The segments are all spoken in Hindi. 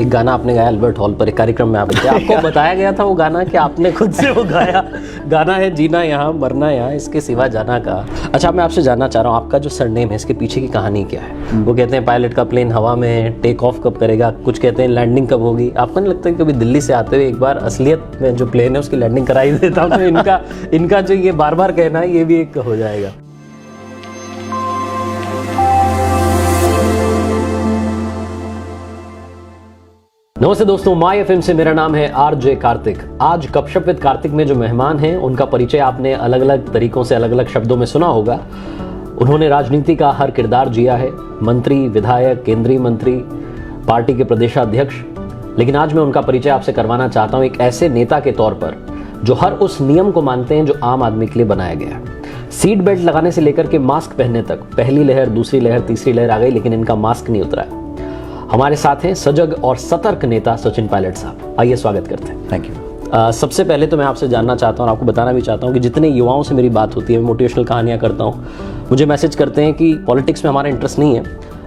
एक गाना आपने गाया अल्बर्ट हॉल पर, एक कार्यक्रम में आप थे, आपको बताया गया था वो गाना कि आपने खुद से वो गाया गाना है जीना यहाँ मरना यहाँ इसके सिवा जाना का। अच्छा, मैं आपसे जानना चाह रहा हूँ आपका जो सरनेम है इसके पीछे की कहानी क्या है? वो कहते हैं पायलट का प्लेन हवा में टेक ऑफ कब करेगा, कुछ कहते हैं लैंडिंग कब होगी। आपको नहीं लगता है कभी दिल्ली से आते हुए एक बार असलियत में जो प्लेन है उसकी लैंडिंग कराई देता हूँ तो इनका जो ये बार बार कहना है ये भी एक हो जाएगा। नमस्ते दोस्तों, माय एफएम से मेरा नाम है आरजे कार्तिक। आज गपशप विद कार्तिक में जो मेहमान हैं उनका परिचय आपने अलग अलग तरीकों से अलग अलग शब्दों में सुना होगा। उन्होंने राजनीति का हर किरदार जिया है, मंत्री, विधायक, केंद्रीय मंत्री, पार्टी के प्रदेशाध्यक्ष। लेकिन आज मैं उनका परिचय आपसे करवाना चाहता हूं एक ऐसे नेता के तौर पर जो हर उस नियम को मानते हैं जो आम आदमी के लिए बनाया गया है। सीट बेल्ट लगाने से लेकर के मास्क पहनने तक पहली लहर, दूसरी लहर, तीसरी लहर आ गई लेकिन इनका मास्क नहीं उतरा है। हमारे साथ हैं सजग और सतर्क नेता सचिन पायलट साहब। आइए स्वागत करते हैं। Thank you. सबसे पहले तो मैं आपसे जानना चाहता हूँ और आपको बताना भी चाहता हूँ कि जितने युवाओं से मेरी बात होती है, मोटिवेशनल कहानियाँ करता हूँ, मुझे मैसेज करते हैं कि पॉलिटिक्स में हमारा इंटरेस्ट नहीं है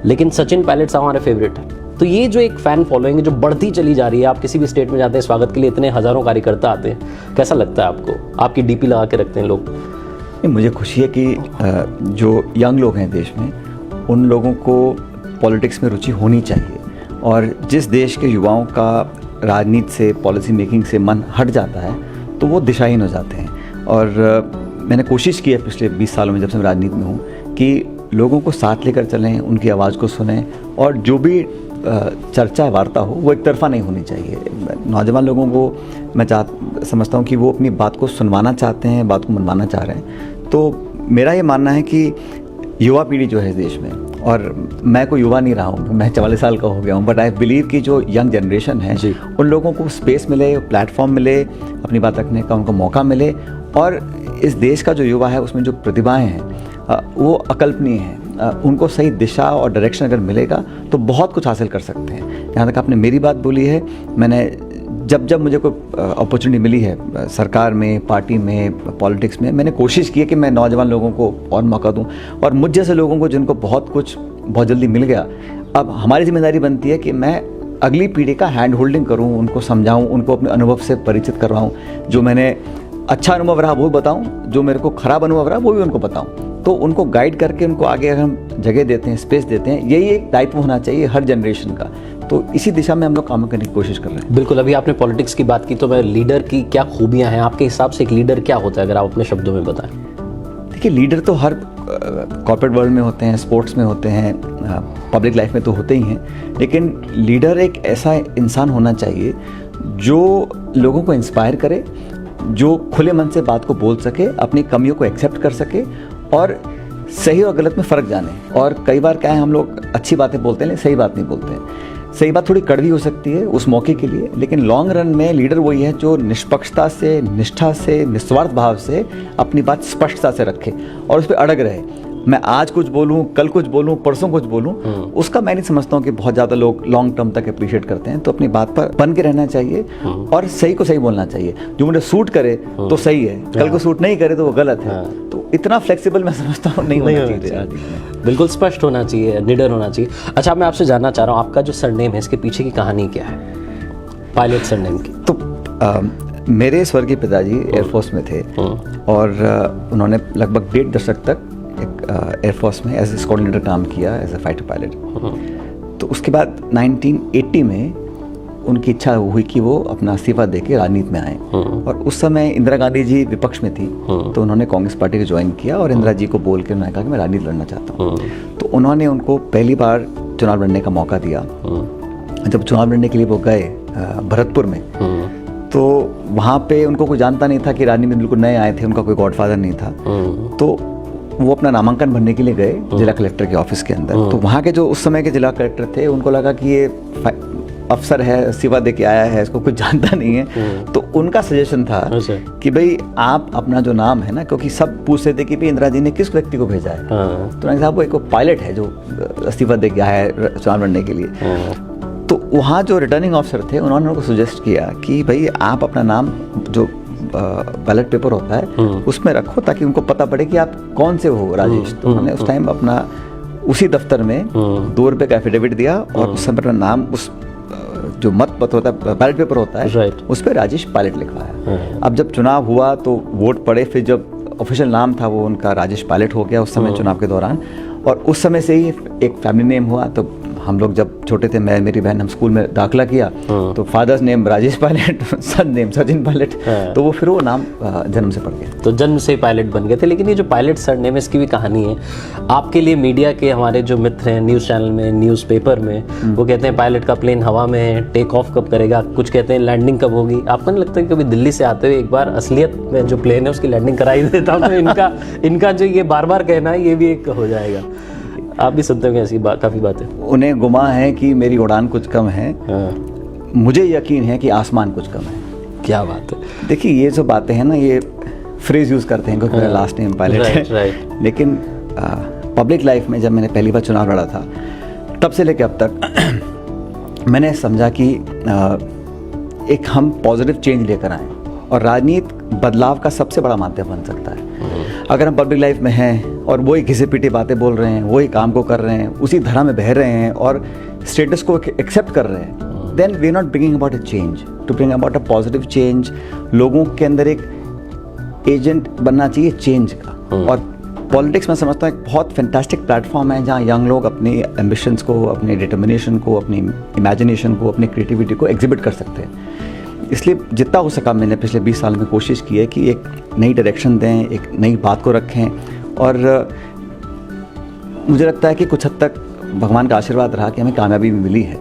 लेकिन सचिन पायलट साहब हमारे फेवरेट है। तो ये जो एक फ़ैन फॉलोइंग है जो बढ़ती चली जा रही है, आप किसी भी स्टेट में जाते हैं स्वागत के लिए इतने हज़ारों कार्यकर्ता आते हैं, कैसा लगता है आपको? आपकी डीपी लगा के रखते हैं लोग। मुझे खुशी है कि जो यंग लोग हैं देश में उन लोगों को पॉलिटिक्स में रुचि होनी चाहिए। और जिस देश के युवाओं का राजनीति से, पॉलिसी मेकिंग से मन हट जाता है तो वो दिशाहीन हो जाते हैं। और मैंने कोशिश की है पिछले 20 सालों में, जब से मैं राजनीति में हूँ, कि लोगों को साथ लेकर चलें, उनकी आवाज़ को सुनें और जो भी चर्चा वार्ता हो वो एक तरफा नहीं होनी चाहिए। नौजवान लोगों को मैं समझता हूँ कि वो अपनी बात को सुनवाना चाहते हैं, बात को मनवाना चाह रहे हैं। तो मेरा ये मानना है कि युवा पीढ़ी जो है इस देश में, और मैं कोई युवा नहीं रहा हूँ, मैं 44 साल का हो गया हूँ, बट आई बिलीव कि जो यंग जनरेशन है उन लोगों को स्पेस मिले, प्लेटफॉर्म मिले, अपनी बात रखने का उनको मौका मिले। और इस देश का जो युवा है उसमें जो प्रतिभाएं हैं वो अकल्पनीय हैं। उनको सही दिशा और डायरेक्शन अगर मिलेगा तो बहुत कुछ हासिल कर सकते हैं। यहाँ तक आपने मेरी बात बोली है, मैंने जब मुझे कोई अपॉर्चुनिटी मिली है सरकार में, पार्टी में, पॉलिटिक्स में, मैंने कोशिश की है कि मैं नौजवान लोगों को और मौका दूं। और मुझ जैसे लोगों को जिनको बहुत कुछ बहुत जल्दी मिल गया, अब हमारी जिम्मेदारी बनती है कि मैं अगली पीढ़ी का हैंड होल्डिंग करूं, उनको समझाऊं, उनको अपने अनुभव से परिचित करवाऊं। जो मैंने अच्छा अनुभव रहा वो बताऊं, जो मेरे को खराब अनुभव रहा वो भी उनको बताऊं। तो उनको गाइड करके उनको आगे अगर हम जगह देते हैं, स्पेस देते हैं, यही एक दायित्व होना चाहिए हर जनरेशन का। तो इसी दिशा में हम लोग काम करने की कोशिश कर रहे हैं। बिल्कुल। अभी आपने पॉलिटिक्स की बात की तो मैं लीडर की क्या खूबियां हैं आपके हिसाब से? एक लीडर क्या होता है अगर आप अपने शब्दों में बताएं? देखिए, लीडर तो हर कॉर्पोरेट वर्ल्ड में होते हैं, स्पोर्ट्स में होते हैं, पब्लिक लाइफ में तो होते ही हैं। लेकिन लीडर एक ऐसा इंसान होना चाहिए जो लोगों को इंस्पायर करे, जो खुले मन से बात को बोल सके, अपनी कमियों को एक्सेप्ट कर सके और सही और गलत में फ़र्क जाने। और कई बार क्या है, हम लोग अच्छी बातें बोलते हैं लेकिन सही बात नहीं बोलते हैं। सही बात थोड़ी कड़वी हो सकती है उस मौके के लिए, लेकिन लॉन्ग रन में लीडर वही है जो निष्पक्षता से, निष्ठा से, निस्वार्थ भाव से अपनी बात स्पष्टता से रखे और उस पर अड़ग रहे। मैं आज कुछ बोलूं, कल कुछ बोलूं, परसों कुछ बोलूं, उसका मैं नहीं समझता हूं कि बहुत ज़्यादा लोग लॉन्ग टर्म तक अप्रिशिएट करते हैं। तो अपनी बात पर बन के रहना चाहिए और सही को सही बोलना चाहिए। जो मुझे सूट करे तो सही है, कल को सूट नहीं करे तो वो गलत है। तो इतना फ्लेक्सिबल मैं समझता हूँ नहीं होना चाहिए। बिल्कुल स्पष्ट होना चाहिए, निडर होना चाहिए। अच्छा, मैं आपसे जानना चाह रहा हूँ आपका जो सरनेम है इसके पीछे की कहानी क्या है, पायलट सरनेम की? तो मेरे स्वर्गीय पिताजी एयरफोर्स में थे और उन्होंने लगभग 1.5 दशक तक एक एयरफोर्स में एज ए स्क्वाड्रन लीडर काम किया, एज ए फाइटर पायलट। तो उसके बाद 1980 में उनकी इच्छा हुई कि वो अपना इस्तीफा देके राजनीति में आए। और उस समय इंदिरा गांधी जी विपक्ष में थी, तो उन्होंने कांग्रेस पार्टी को ज्वाइन किया और इंदिरा जी को बोल के उन्होंने कहा कि मैं राजनीति लड़ना चाहता हूँ। तो उन्होंने उनको पहली बार चुनाव लड़ने का मौका दिया। जब चुनाव लड़ने के लिए वो गए भरतपुर में, तो वहाँ पे उनको कोई जानता नहीं था कि राजनीति में बिल्कुल नए आए थे, उनका कोई गॉडफादर नहीं था। तो वो अपना नामांकन भरने के लिए गए जिला कलेक्टर के ऑफिस के अंदर। तो वहाँ के जो उस समय के जिला कलेक्टर थे उनको लगा कि ये अफसर है, इस्तीफा दे के आया है, इसको कुछ जानता नहीं है। तो उनका सजेशन था कि भाई आप अपना जो नाम है ना, क्योंकि सब पूछते थे कि भाई इंदिरा जी ने किस व्यक्ति को भेजा है, तो उन्होंने कहा वो एक पायलट है जो इस्तीफा दे के आया है चुनाव लड़ने के लिए। तो वहाँ जो रिटर्निंग ऑफिसर थे उन्होंने उनको सजेस्ट किया कि भाई आप अपना नाम जो बैलेट पेपर होता है उसमें रखो ताकि उनको पता पड़े कि आप कौन से हो राजेश। तो उन्होंने उस टाइम अपना उसी दफ्तर में 2 रुपये का एफिडेविट दिया और उस समय अपना नाम उस जो मत होता है, बैलेट पेपर होता है, Right. उस पर राजेश पायलट लिखा है। अब जब चुनाव हुआ तो वोट पड़े, फिर जब ऑफिशियल नाम था वो उनका राजेश पायलट हो गया उस समय चुनाव के दौरान, और उस समय से ही एक फैमिली नेम हुआ। तो हम लोग जब छोटे थे, मैं मेरी बहन, हम स्कूल में दाखिला किया तो फादर्स नेम राजेश पायलट, सन नेम सचिन पायलट, तो वो फिर वो नाम जन्म से पड़ गया। तो जन्म से ही पायलट बन गए थे। लेकिन ये जो पायलट सरनेम है, इसकी भी कहानी है आपके लिए। मीडिया के हमारे जो मित्र हैं, न्यूज़ चैनल में, न्यूज़पेपर में, वो कहते हैं पायलट का प्लेन हवा में है, टेक ऑफ कब करेगा, कुछ कहते हैं लैंडिंग कब होगी। आपको नहीं लगता कि कभी दिल्ली से आते हुए एक बार असलियत में जो प्लेन है उसकी लैंडिंग कराई देता हूँ, तो इनका जो ये बार बार कहना है ये भी एक हो जाएगा। आप भी सुनते होंगे ऐसी काफ़ी बातें। उन्हें गुमा है कि मेरी उड़ान कुछ कम है, मुझे यकीन है कि आसमान कुछ कम है। क्या बात है। देखिए ये जो बातें हैं ना, ये फ्रेज यूज़ करते हैं क्योंकि मेरा लास्ट नेम पायलट है, राइट। लेकिन पब्लिक लाइफ में जब मैंने पहली बार चुनाव लड़ा था, तब से लेकर अब तक मैंने समझा कि एक हम पॉजिटिव चेंज लेकर आएँ, और राजनीति बदलाव का सबसे बड़ा माध्यम बन सकता है। अगर हम पब्लिक लाइफ में हैं और वही घिसे पीटे बातें बोल रहे हैं, वही काम को कर रहे हैं, उसी धारा में बह रहे हैं और स्टेटस को एक्सेप्ट कर रहे हैं, then we are not bringing about a change. To bring about a positive change, लोगों के अंदर एक एजेंट बनना चाहिए चेंज का। और पॉलिटिक्स में समझता हूँ एक बहुत फैंटास्टिक प्लेटफॉर्म है जहाँ यंग लोग अपनी एम्बिशंस को, अपनी डिटर्मिनेशन को, अपनी इमेजिनेशन को, अपनी क्रिएटिविटी को एग्जिबिट कर सकते हैं। इसलिए जितना हो सका मैंने पिछले 20 साल में कोशिश की है कि एक नई डायरेक्शन दें, एक नई बात को रखें, और मुझे लगता है कि कुछ हद तक भगवान का आशीर्वाद रहा कि हमें कामयाबी भी मिली है।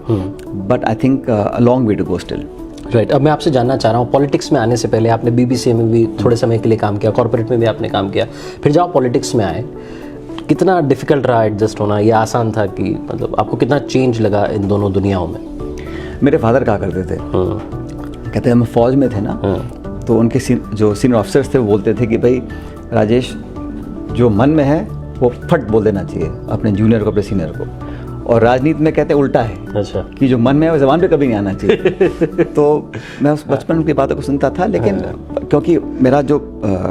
But I think a long way to go still. Right. अब मैं आपसे जानना चाह रहा हूँ, पॉलिटिक्स में आने से पहले आपने बीबीसी में भी थोड़े समय के लिए काम किया, कॉर्पोरेट में भी आपने काम किया, फिर जब आप पॉलिटिक्स में आए, कितना डिफिकल्ट रहा एडजस्ट होना, या आसान था? कि मतलब आपको कितना चेंज लगा इन दोनों दुनियाओं में? मेरे फादर कहा करते थे, कहते हम फौज में थे ना, तो उनके जो सीनियर ऑफिसर्स थे वो बोलते थे कि भाई राजेश, जो मन में है वो फट बोल देना चाहिए अपने जूनियर को, अपने सीनियर को। और राजनीति में कहते हैं उल्टा है, अच्छा, कि जो मन में है वो ज़बान पे कभी नहीं आना चाहिए। तो मैं उस बचपन की बातों को सुनता था, लेकिन क्योंकि मेरा जो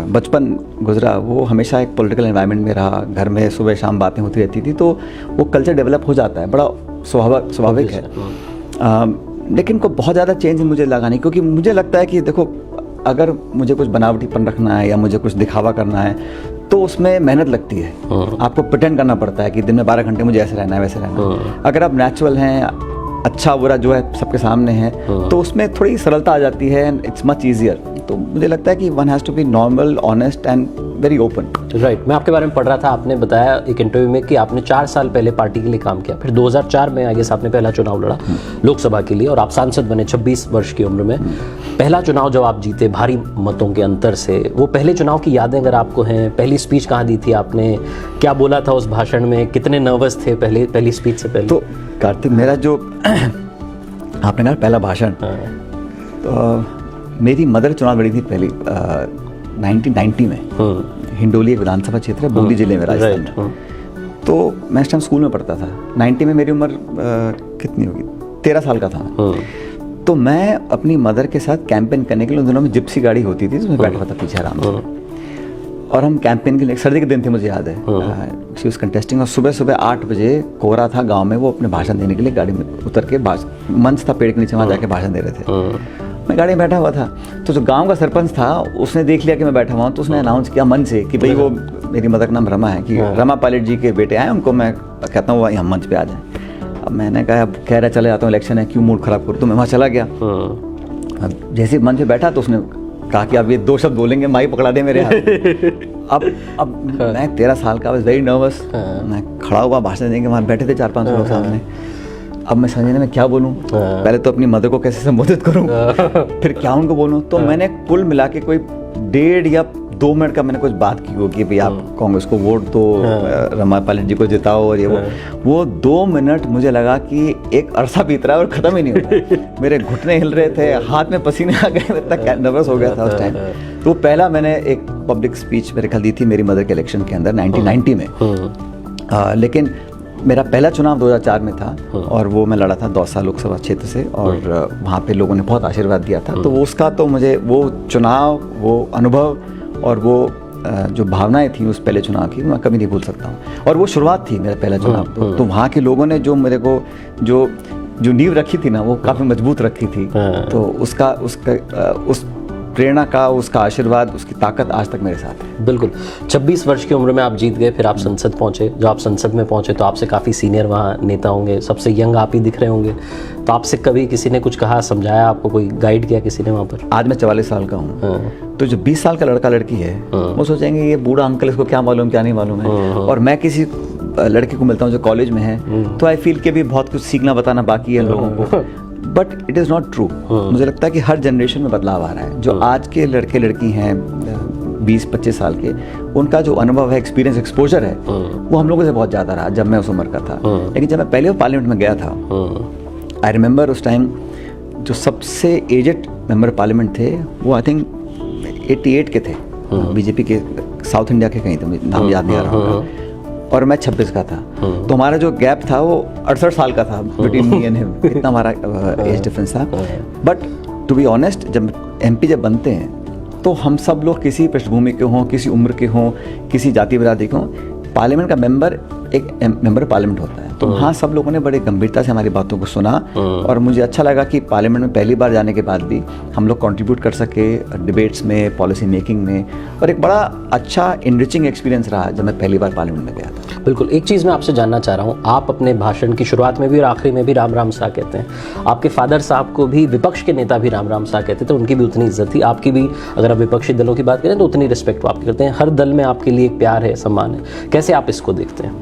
बचपन गुजरा वो हमेशा एक पॉलिटिकल एनवायरनमेंट में रहा, घर में सुबह शाम बातें होती रहती थी, तो वो कल्चर डेवलप हो जाता है, बड़ा स्वाभाविक है। लेकिन को बहुत ज़्यादा चेंज मुझे लगा नहीं, क्योंकि मुझे लगता है कि देखो, अगर मुझे कुछ बनावटीपन रखना है या मुझे कुछ दिखावा करना है तो उसमें मेहनत लगती है। आपको प्रिटेंड करना पड़ता है कि दिन में 12 घंटे मुझे ऐसे रहना है, वैसे रहना है। अगर आप नेचुरल हैं, अच्छा बुरा जो है सबके सामने है, तो उसमें थोड़ी सरलता आ जाती है, एंड इट्स मच ईजियर। तो मुझे लगता है कि one has to be normal, honest and very open. Right. मैं आपके बारे में पढ़ रहा था, आपने बताया एक इंटरव्यू में कि आपने 4 साल पहले पार्टी के लिए काम किया, फिर 2004 में आई गेस आपने पहला चुनाव लड़ा लोकसभा के लिए, और आप सांसद बने 26 वर्ष की उम्र में। पहला चुनाव जब आप जीते भारी मतों के अंतर से, वो पहले चुनाव की यादें अगर आपको हैं, पहली स्पीच कहाँ दी थी आपने, क्या बोला था उस भाषण में, कितने नर्वस थे पहली स्पीच से पहले? तो कार्तिक, मेरा जो आपने कहा पहला भाषण, तो मेरी मदर चुनाव लड़ी थी पहली 1990 में। हिंडोली एक विधानसभा क्षेत्र है, बूंदी जिले में, राजस्थान में। तो मैं इस टाइम स्कूल में पढ़ता था। 90 में मेरी उम्र कितनी होगी, 13 साल का था। तो मैं अपनी मदर के साथ कैंपेन करने के लिए, उन दिनों में जिप्सी गाड़ी होती थी, उसमें बैठा था पीछे आराम से, और हम कैंपेन के लिए, सर्दी के दिन थे मुझे याद है, शी वाज कंटेस्टिंग, और सुबह सुबह 8 बजे कोहरा था गांव में, वो अपने भाषण देने के लिए गाड़ी में उतर के, मंच था पेड़ के नीचे, वहाँ जाके भाषण दे रहे थे। मैं गाड़ी में बैठा हुआ था, तो जो गांव का सरपंच था उसने देख लिया कि मैं बैठा हुआ हूँ, तो उसने अनाउंस किया मन से कि भाई वो, मेरी मदर का नाम रमा है, कि रमा पायलट जी के बेटे आए, उनको मैं कहता हूँ हम मंच पे आ जाएं। अब मैंने कहा, अब कह रहा चले जाता हूँ, इलेक्शन है, क्यों मूड खराब करूँ, तो मैं वहाँ चला गया। अब जैसे मंच पे बैठा तो उसने कहा कि अब ये 2 शब्द बोलेंगे, माइक पकड़ा दे मेरे हाथ। अब मैं 13 साल का, वेरी नर्वस, मैं खड़ा हुआ भाषण देंगे, वहाँ बैठे थे 4-5 लोग सामने। अब मैं समझने में क्या बोलूँ, पहले तो अपनी मदर को कैसे संबोधित करूँ, फिर क्या उनको बोलूँ। तो मैंने कुल मिला के कोई 1.5 या 2 मिनट का मैंने कुछ बात की हो कि भाई आप कांग्रेस को वोट दो, रमा पायलट जी को जिताओ, और ये वो 2 मिनट मुझे लगा कि एक अरसा बीत रहा है और ख़त्म ही नहीं होता। मेरे घुटने हिल रहे थे, हाथ में पसीने आ गए, इतना नर्वस हो गया था उस टाइम। तो पहला मैंने एक पब्लिक स्पीच मेरे ख्याल दी थी मेरी मदर के इलेक्शन के अंदर 1990 में। लेकिन मेरा पहला चुनाव 2004 में था, और वो मैं लड़ा था दौसा लोकसभा क्षेत्र से, और वहाँ पे लोगों ने बहुत आशीर्वाद दिया था। तो उसका तो मुझे वो चुनाव, वो अनुभव और वो जो भावनाएं थी उस पहले चुनाव की, मैं कभी नहीं भूल सकता हूँ। और वो शुरुआत थी मेरा पहला चुनाव, तो वहाँ के लोगों ने जो मेरे को जो जो नींव रखी थी ना वो काफ़ी मजबूत रखी थी। तो उसका उस प्रेरणा का, उसका आशीर्वाद, उसकी ताकत आज तक मेरे साथ है। बिल्कुल। 26 वर्ष की उम्र में आप जीत गए, फिर आप संसद पहुंचे। जो आप संसद में पहुंचे तो आपसे काफ़ी सीनियर वहाँ नेता होंगे, सबसे यंग आप ही दिख रहे होंगे। तो आपसे कभी किसी ने कुछ कहा, समझाया आपको, कोई गाइड किया किसी ने वहाँ पर? आज मैं 44 साल का हूँ, तो जो 20 साल का लड़का लड़की है वो सोचेंगे ये बूढ़ा अंकल, इसको क्या मालूम क्या नहीं मालूम है। और मैं किसी लड़के को मिलता हूँ जो कॉलेज में है, तो आई फील कि अभी बहुत कुछ सीखना बताना बाकी है लोगों को। But it is not true. मुझे लगता है कि हर जनरेशन में बदलाव आ रहा है। जो आज के लड़के लड़की हैं 20-25 साल के, उनका जो अनुभव है, एक्सपीरियंस, एक्सपोजर है, वो हम लोगों से बहुत ज़्यादा रहा जब मैं उस उम्र का था। लेकिन जब मैं पहले पार्लियामेंट में गया था, आई रिमेंबर उस टाइम जो सबसे एजेड मेंबर पार्लियामेंट थे वो आई थिंक 88 के थे, बीजेपी के साउथ इंडिया के कहीं थे, मुझे नाम याद नहीं आ रहा होगा। और मैं 26 का था। तो हमारा जो गैप था वो 68 साल का था बिटवीन मी एंड हिम, इतना हमारा एज डिफरेंस था। बट टू बी ऑनेस्ट, जब एमपी जब बनते हैं तो हम सब लोग किसी पृष्ठभूमि के हों, किसी उम्र के हों, किसी जाति बिरादरी के हों, पार्लियामेंट का मेंबर एक मेंबर पार्लियामेंट होता है। तो हाँ, सब लोगों ने बड़े गंभीरता से हमारी बातों को सुना और मुझे अच्छा लगा कि पार्लियामेंट में पहली बार जाने के बाद भी हम लोग कंट्रीब्यूट कर सके डिबेट्स में, पॉलिसी मेकिंग में। और एक बड़ा अच्छा इनरिचिंग एक्सपीरियंस रहा जब मैं पहली बार पार्लियामेंट में गया था। बिल्कुल। एक चीज़ मैं आपसे जानना चाह रहा हूँ, आप अपने भाषण की शुरुआत में भी और आखिरी में भी राम राम सा कहते हैं। आपके फादर साहब को भी विपक्ष के नेता भी राम राम सा कहते थे, उनकी भी उतनी इज्जत थी। आपकी भी, अगर आप विपक्षी दलों की बात करें तो उतनी रिस्पेक्ट आप करते हैं। हर दल में आपके लिए एक प्यार है, सम्मान है। कैसे आप इसको देखते हैं?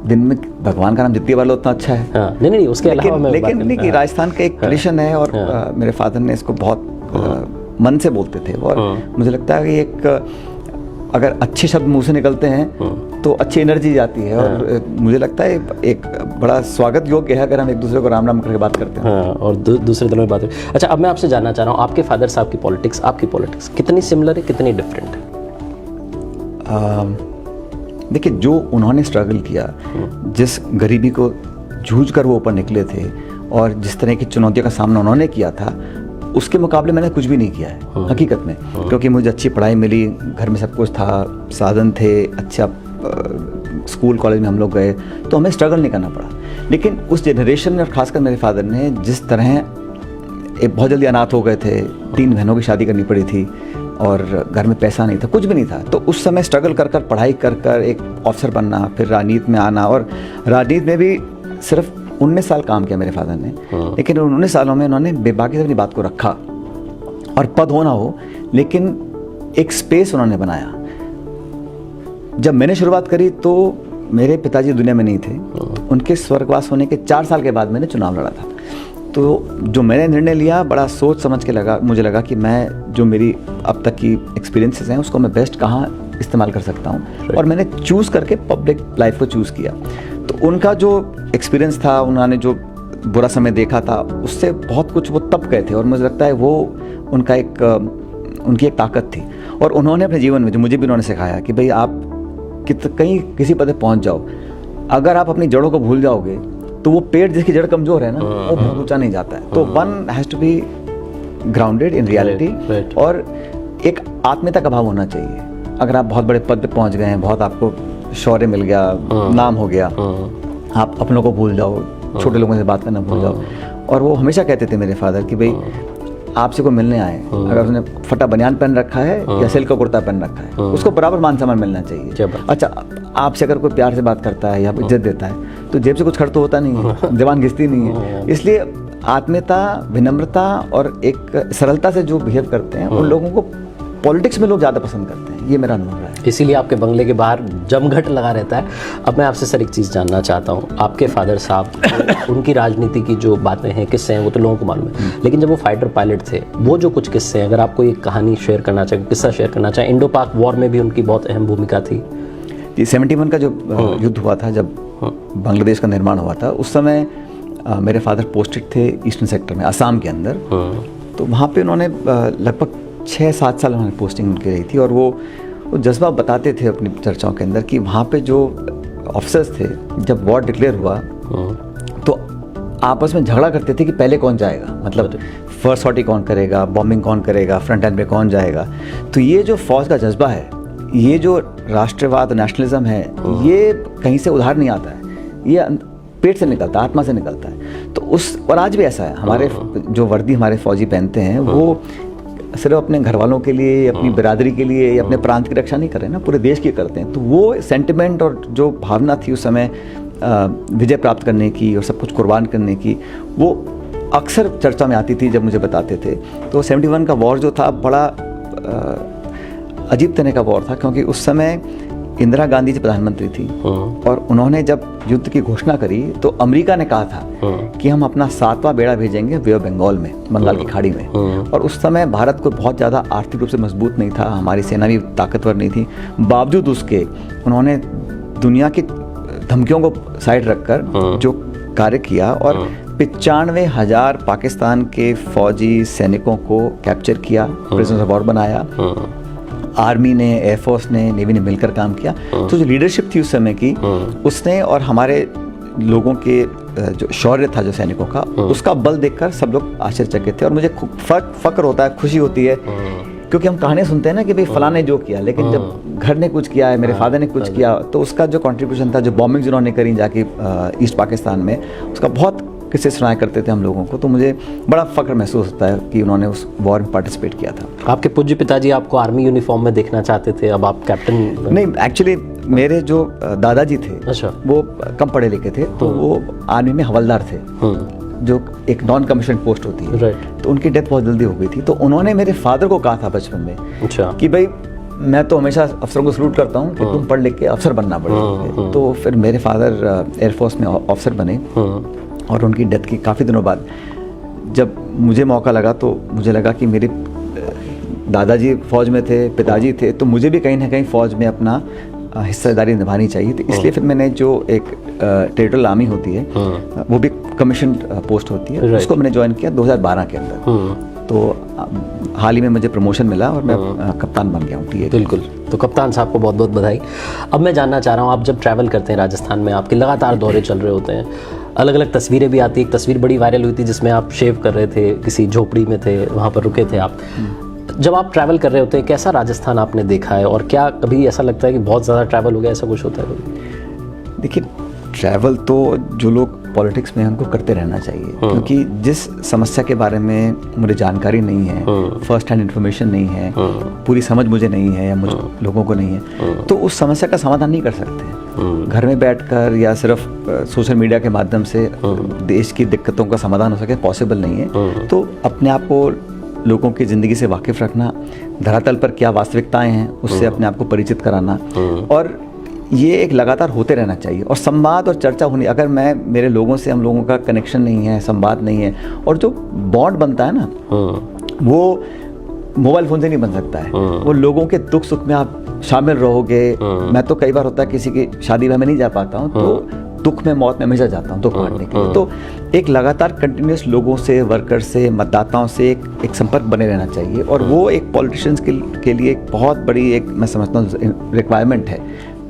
दिन में भगवान का नाम जितनी बार लो उतना अच्छा है। हाँ, नहीं, उसके अलावा मैं लेकिन नहीं कि राजस्थान का एक ट्रेडिशन है और मेरे फादर ने इसको बहुत मन से बोलते थे। और मुझे लगता है कि एक अगर अच्छे शब्द मुंह से निकलते हैं तो अच्छी एनर्जी जाती है। और मुझे लगता है एक बड़ा स्वागत योग्य है अगर हम एक दूसरे को राम राम करके बात करते हैं। और दूसरे दलों में बात है। अच्छा, अब मैं आपसे जानना चाह रहा हूँ, आपके फादर साहब की पॉलिटिक्स, आपकी पॉलिटिक्स कितनी सिमिलर है, कितनी डिफरेंट है? देखिए, जो उन्होंने स्ट्रगल किया, जिस गरीबी को जूझ कर वो ऊपर निकले थे और जिस तरह की चुनौतियों का सामना उन्होंने किया था, उसके मुकाबले मैंने कुछ भी नहीं किया है हकीकत में। क्योंकि मुझे अच्छी पढ़ाई मिली, घर में सब कुछ था, साधन थे, अच्छा स्कूल कॉलेज में हम लोग गए, तो हमें स्ट्रगल नहीं करना पड़ा। लेकिन उस जनरेशन में और ख़ासकर मेरे फादर ने जिस तरह, एक बहुत जल्दी अनाथ हो गए थे, 3 बहनों की शादी करनी पड़ी थी और घर में पैसा नहीं था, कुछ भी नहीं था। तो उस समय स्ट्रगल कर कर, पढ़ाई कर कर एक अफसर बनना, फिर राजनीति में आना। और राजनीति में भी सिर्फ 19 साल काम किया मेरे फादर ने। लेकिन उन 19 सालों में उन्होंने बेबाकी से अपनी बात को रखा। और पद हो ना हो, लेकिन एक स्पेस उन्होंने बनाया। जब मैंने शुरुआत करी तो मेरे पिताजी दुनिया में नहीं थे। उनके स्वर्गवास होने के 4 साल के बाद मैंने चुनाव लड़ा था। तो जो मैंने निर्णय लिया, बड़ा सोच समझ के मुझे लगा कि मैं जो मेरी अब तक की एक्सपीरियंसेस हैं उसको मैं बेस्ट कहाँ इस्तेमाल कर सकता हूँ। और मैंने चूज़ करके पब्लिक लाइफ को चूज़ किया। तो उनका जो एक्सपीरियंस था, उन्होंने जो बुरा समय देखा था, उससे बहुत कुछ वो तब गए थे। और मुझे लगता है वो उनका उनकी एक ताकत थी। और उन्होंने अपने जीवन में, जो मुझे भी उन्होंने सिखाया कि भाई आप कहीं किसी पद पर पहुँच जाओ, अगर आप अपनी जड़ों को भूल जाओगे तो वो पेड़ जिसकी जड़ कमजोर है ना, वो बहुत ऊंचा नहीं जाता है। तो one has to be grounded in reality. और एक आत्मीयता का भाव होना चाहिए। अगर आप बहुत बड़े पद पे पहुंच गए हैं, बहुत आपको शौर्य मिल गया, नाम हो गया, आप अपनों को भूल जाओ, छोटे लोगों से बात करना भूल जाओ। और वो हमेशा कहते थे मेरे फादर कि भाई आपसे को मिलने आए, अगर उसने फटा बनियान पहन रखा है या सिल्क का कुर्ता पहन रखा है, उसको बराबर मान सम्मान मिलना चाहिए। अच्छा, आपसे अगर कोई प्यार से बात करता है या इज्जत देता है तो जेब से कुछ खर्च तो होता नहीं है, जबान घिसती नहीं है। इसलिए आत्मीयता, विनम्रता और एक सरलता से जो बिहेव करते हैं, उन लोगों को पॉलिटिक्स में लोग ज़्यादा पसंद करते हैं। ये मेरा अनुभव है। इसीलिए आपके बंगले के बाहर जमघट लगा रहता है। अब मैं आपसे सर एक चीज़ जानना चाहता हूँ, आपके फादर साहब उनकी राजनीति की जो बातें हैं, किस्से हैं, वो तो लोगों को मालूम है। लेकिन जब वो फाइटर पायलट थे, वो जो कुछ किस्से हैं, अगर आपको एक कहानी शेयर करना चाहें, किस्सा शेयर करना चाहें, इंडो पाक वॉर में भी उनकी बहुत अहम भूमिका थी। 71 का जो युद्ध हुआ था, जब बांग्लादेश का निर्माण हुआ था, उस समय मेरे फादर पोस्टेड थे ईस्टर्न सेक्टर में, असम के अंदर। तो वहाँ पे उन्होंने लगभग 6-7 साल उन्होंने पोस्टिंग उनकी रही थी। और वो जज्बा बताते थे अपनी चर्चाओं के अंदर कि वहाँ पे जो ऑफिसर्स थे, जब वॉर डिक्लेयर हुआ तो आपस में झगड़ा करते थे कि पहले कौन जाएगा, मतलब फर्स्ट सॉर्टी कौन करेगा, बॉम्बिंग कौन करेगा, फ्रंट लाइन पे कौन जाएगा। तो ये जो फौज का जज्बा है, ये जो राष्ट्रवाद, नेशनलिज्म है, ये कहीं से उधार नहीं आता है। ये पेट से निकलता है, आत्मा से निकलता है। तो उस और आज भी ऐसा है, हमारे जो वर्दी हमारे फौजी पहनते हैं वो सिर्फ अपने घर वालों के लिए, अपनी बिरादरी के लिए या अपने प्रांत की रक्षा नहीं कर रहे हैं ना, पूरे देश की करते हैं। तो वो सेंटिमेंट और जो भावना थी उस समय विजय प्राप्त करने की और सब कुछ कुर्बान करने की, वो अक्सर चर्चा में आती थी जब मुझे बताते थे। तो 71 का वॉर जो था बड़ा अजीब तरह का वॉर था, क्योंकि उस समय इंदिरा गांधी जी प्रधानमंत्री थी और उन्होंने जब युद्ध की घोषणा करी तो अमेरिका ने कहा था कि हम अपना 7वां बेड़ा भेजेंगे बे ऑफ बंगाल में, बंगाल की खाड़ी में। और उस समय भारत को बहुत ज़्यादा आर्थिक रूप से मजबूत नहीं था, हमारी सेना भी ताकतवर नहीं थी। बावजूद उसके उन्होंने दुनिया की धमकियों को साइड रखकर जो कार्य किया और 95,000 पाकिस्तान के फौजी सैनिकों को कैप्चर किया, प्रिजनर्स ऑफ वॉर बनाया। आर्मी ने, एयरफोर्स ने, नेवी ने मिलकर काम किया। तो जो लीडरशिप थी उस समय की, उसने और हमारे लोगों के जो शौर्य था जो सैनिकों का, उसका बल देखकर सब लोग आश्चर्यचकित थे। और मुझे फक्र होता है, खुशी होती है, क्योंकि हम कहानियाँ सुनते हैं ना कि भाई फलां ने जो किया, लेकिन जब घर ने कुछ किया है, मेरे फादर ने कुछ किया, तो उसका जो कंट्रीब्यूशन था, जो बॉम्बिंग जिन्होंने करी जाके ईस्ट पाकिस्तान में, उसका बहुत किस्से सुनाया करते थे हम लोगों को। तो मुझे बड़ा फक्र महसूस होता है कि उन्होंने उस वॉर में पार्टिसिपेट किया था। आपके पूज्य पिताजी आपको आर्मी यूनिफॉर्म में देखना चाहते थे, अब आप कैप्टन? नहीं, एक्चुअली मेरे जो दादाजी थे, अच्छा, वो कम पढ़े लिखे थे, तो वो आर्मी में हवलदार थे, जो एक नॉन कमीशन पोस्ट होती है। तो उनकी डेथ बहुत जल्दी हो गई थी। तो उन्होंने मेरे फादर को कहा था बचपन में, अच्छा, कि भाई मैं तो हमेशा अफसरों को सलूट करता हूँ कि तुम पढ़ लिख के अफसर बनना पड़ेगा। तो फिर मेरे फादर एयरफोर्स में ऑफिसर बने और उनकी डेथ की काफ़ी दिनों बाद जब मुझे मौका लगा तो मुझे लगा कि मेरे दादाजी फौज में थे, पिताजी थे, तो मुझे भी कहीं ना कहीं फौज में अपना हिस्सेदारी निभानी चाहिए। तो इसलिए फिर मैंने जो एक टेरिटोरियल आर्मी होती है, वो भी कमीशन पोस्ट होती है, उसको मैंने ज्वाइन किया 2012 के अंदर। तो हाल ही में मुझे प्रमोशन मिला और मैं कप्तान बन गया हूँ TA। बिल्कुल, तो कप्तान साहब को बहुत बहुत बधाई। अब मैं जानना चाह रहा हूँ, आप जब ट्रैवल करते हैं राजस्थान में, आपके लगातार दौरे चल रहे होते हैं, अलग अलग तस्वीरें भी आती है। एक तस्वीर बड़ी वायरल हुई थी जिसमें आप शेव कर रहे थे, किसी झोपड़ी में थे, वहाँ पर रुके थे आप। जब आप ट्रैवल कर रहे होते हैं, कैसा राजस्थान आपने देखा है, और क्या कभी ऐसा लगता है कि बहुत ज़्यादा ट्रैवल हो गया, ऐसा कुछ होता है कभी? देखिए, ट्रैवल तो जो लोग पॉलिटिक्स में हैं उनको करते रहना चाहिए, क्योंकि जिस समस्या के बारे में मुझे जानकारी नहीं है, फर्स्ट हैंड इन्फॉर्मेशन नहीं है, पूरी समझ मुझे नहीं है या मुझे लोगों को नहीं है, तो उस समस्या का समाधान नहीं कर सकते। घर में बैठकर या सिर्फ सोशल मीडिया के माध्यम से देश की दिक्कतों का समाधान हो सके, पॉसिबल नहीं है। तो अपने आप को लोगों की ज़िंदगी से वाकिफ़ रखना, धरातल पर क्या वास्तविकताएं हैं उससे अपने आप को परिचित कराना, और ये एक लगातार होते रहना चाहिए। और संवाद और चर्चा होनी, अगर मैं मेरे लोगों से, हम लोगों का कनेक्शन नहीं है, संवाद नहीं है, और जो बॉन्ड बनता है ना, वो मोबाइल फ़ोन से नहीं बन सकता है। वो लोगों के दुख सुख में आप शामिल रहोगे। मैं तो कई बार होता है किसी की शादी में नहीं जा पाता हूँ, तो दुख में, मौत में हमेशा जाता हूँ दुख बांटने के लिए। तो एक लगातार कंटिन्यूस लोगों से, वर्कर से, मतदाताओं से एक संपर्क बने रहना चाहिए, और वो एक पॉलिटिशियंस के लिए एक बहुत बड़ी, एक मैं समझता हूँ, रिक्वायरमेंट है।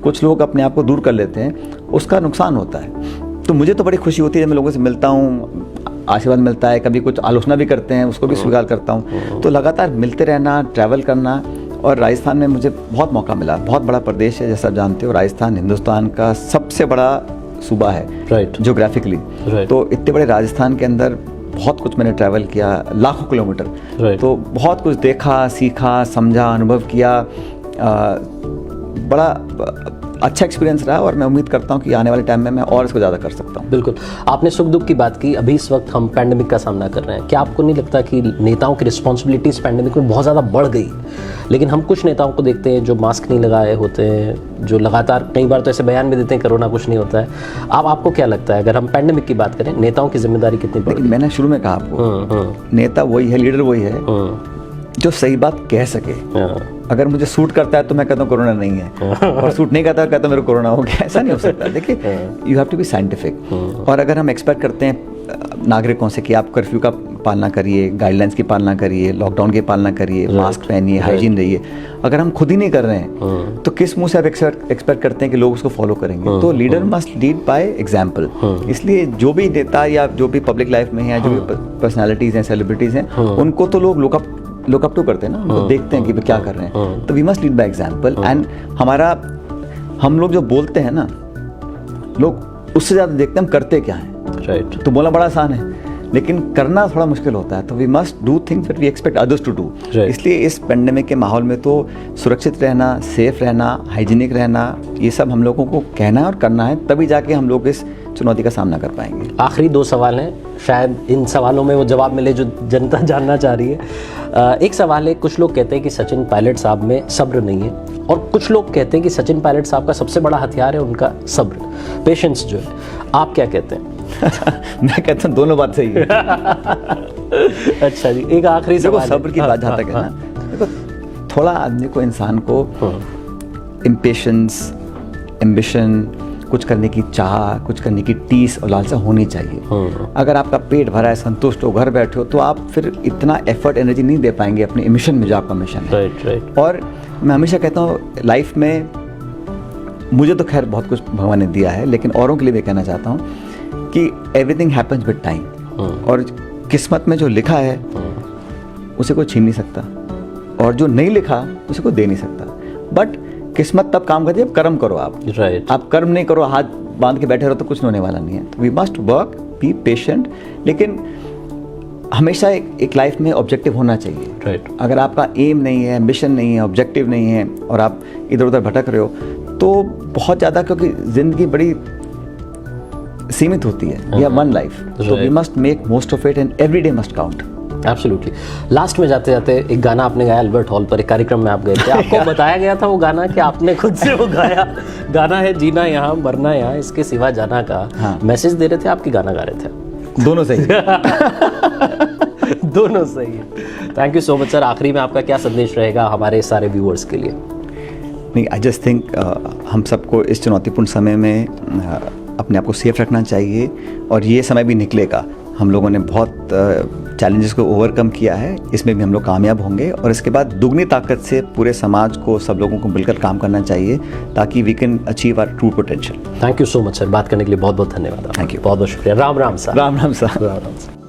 कुछ लोग अपने आप को दूर कर लेते हैं, उसका नुकसान होता है। तो मुझे तो बड़ी खुशी होती है जब मैं लोगों से मिलता हूँ, आशीर्वाद मिलता है, कभी कुछ आलोचना भी करते हैं, उसको भी स्वीकार करता हूँ। तो लगातार मिलते रहना, ट्रैवल करना, और राजस्थान में मुझे बहुत मौका मिला। बहुत बड़ा प्रदेश है, जैसा आप जानते हो, राजस्थान हिंदुस्तान का सबसे बड़ा सूबा है जियोग्राफिकली। तो इतने बड़े राजस्थान के अंदर बहुत कुछ मैंने ट्रैवल किया, लाखों किलोमीटर। तो बहुत कुछ देखा, सीखा, समझा, अनुभव किया। बड़ा अच्छा एक्सपीरियंस रहा, और मैं उम्मीद करता हूं कि आने वाले टाइम में मैं और इसको ज़्यादा कर सकता हूं। बिल्कुल, आपने सुख दुख की बात की। अभी इस वक्त हम पैंडेमिक का सामना कर रहे हैं। क्या आपको नहीं लगता कि नेताओं की रिस्पॉन्सिबिलिटीज़ पैंडेमिक में बहुत ज़्यादा बढ़ गई? लेकिन हम कुछ नेताओं को देखते हैं जो मास्क नहीं लगाए होते हैं, जो लगातार कई बार तो ऐसे बयान भी देते हैं कोरोना कुछ नहीं होता है। आपको क्या लगता है, अगर हम पैंडेमिक की बात करें, नेताओं की जिम्मेदारी कितनी बढ़ गई? मैंने शुरू में कहा आपको, नेता वही है, लीडर वही है जो सही बात कह सके। अगर मुझे सूट करता है तो मैं कहता हूँ कोरोना नहीं है, और सूट नहीं करता कहता हूँ मेरे कोरोना हो गया। ऐसा नहीं हो सकता। देखिए, you have to be scientific. और अगर हम एक्सपेक्ट करते हैं नागरिकों से कि आप कर्फ्यू का पालना करिए, गाइडलाइंस की पालना करिए, लॉकडाउन की पालना करिए, मास्क पहनिए, हाइजीन रहिए, अगर हम खुद ही नहीं कर रहे हैं तो किस मुंह से आप एक्सपेक्ट करते हैं कि लोग उसको फॉलो करेंगे? तो leader must lead by example. इसलिए जो भी नेता या जो भी पब्लिक लाइफ में है, जो भी पर्सनैलिटीज़ हैं, सेलिब्रिटीज़ हैं, उनको तो लोग लुक अप टू करते हैं ना, उनको देखते हैं कि वे क्या कर रहे हैं। तो we must lead by example. And हम लोग जो बोलते हैं ना, लोग उससे ज़्यादा देखते हैं हम करते क्या हैं। राइट। तो बोलना बड़ा आसान है, लेकिन करना थोड़ा मुश्किल होता है। तो we must do things that we expect others to do. इसलिए इस पेंडेमिक के माहौल में तो सुरक्षित रहना, सेफ रहना, हाइजीनिक रहना, ये सब हम लोगों को कहना है और करना है, तभी जाके हम लोग इस चुनौती का सामना कर पाएंगे। आखिरी 2 सवाल हैं, शायद इन सवालों में वो जवाब मिले जो जनता जानना चाह रही है। एक सवाल है, कुछ लोग कहते हैं कि सचिन पायलट साहब में सब्र नहीं है, और कुछ लोग कहते हैं कि सचिन पायलट साहब का सबसे बड़ा हथियार है उनका सब्र, पेशेंस जो है। आप क्या कहते हैं? मैं कहता हूँ दोनों बात सही है। अच्छा जी, एक आखिरी देखो सवाल सब्र की बात जहाँ तक है ना, देखो थोड़ा आदमी को, इंसान को इम्पेशेंस, एम्बिशन, कुछ करने की चाह, कुछ करने की टीस और लालसा होनी चाहिए। अगर आपका पेट भरा है, संतुष्ट हो, घर बैठे हो, तो आप फिर इतना एफर्ट, एनर्जी नहीं दे पाएंगे अपने मिशन में जो आपका मिशन है। राइट। और मैं हमेशा कहता हूँ लाइफ में, मुझे तो खैर बहुत कुछ भगवान ने दिया है, लेकिन औरों के लिए भी कहना चाहता हूँ कि एवरीथिंग हैपेंस विद टाइम। और किस्मत में जो लिखा है उसे कोई छीन नहीं सकता, और जो नहीं लिखा उसे कोई दे नहीं सकता। बट किस्मत तब काम करती है जब कर्म करो आप। राइट। आप कर्म नहीं करो, हाथ बांध के बैठे रहो, तो कुछ होने वाला नहीं है। We must work, be patient, लेकिन हमेशा एक लाइफ में ऑब्जेक्टिव होना चाहिए। राइट। अगर आपका एम नहीं है, मिशन नहीं है, ऑब्जेक्टिव नहीं है, और आप इधर उधर भटक रहे हो, तो बहुत ज़्यादा, क्योंकि ज़िंदगी बड़ी सीमित होती है, वी हैव वन लाइफ, तो we must make most of it, and every day must count. Absolutely. Last में जाते जाते एक गाना आपने गाया अल्बर्ट हॉल पर, एक कार्यक्रम में आप गए थे, आपको बताया गया था वो गाना कि आपने खुद से वो गाया। गाना है जीना यहाँ मरना यहाँ, इसके सिवा जाना का। हाँ। मैसेज दे रहे थे आपकी, गाना गा रहे थे? दोनों सही। दोनों सही है। Thank you so much sir. आखिरी में आपका क्या संदेश रहेगा हमारे सारे व्यूअर्स के लिए? नहीं, आई जस्ट थिंक हम सबको इस चुनौतीपूर्ण समय में अपने आप को सेफ रखना चाहिए, और ये समय भी निकलेगा। हम लोगों ने बहुत चैलेंजेस को ओवरकम किया है, इसमें भी हम लोग कामयाब होंगे, और इसके बाद दुगनी ताकत से पूरे समाज को, सब लोगों को मिलकर काम करना चाहिए, ताकि we can achieve our true potential. Thank you so much sir, बात करने के लिए बहुत बहुत धन्यवाद। थैंक यू, बहुत बहुत शुक्रिया। Ram Ram sir. Ram Ram sir. Ram Ram sir.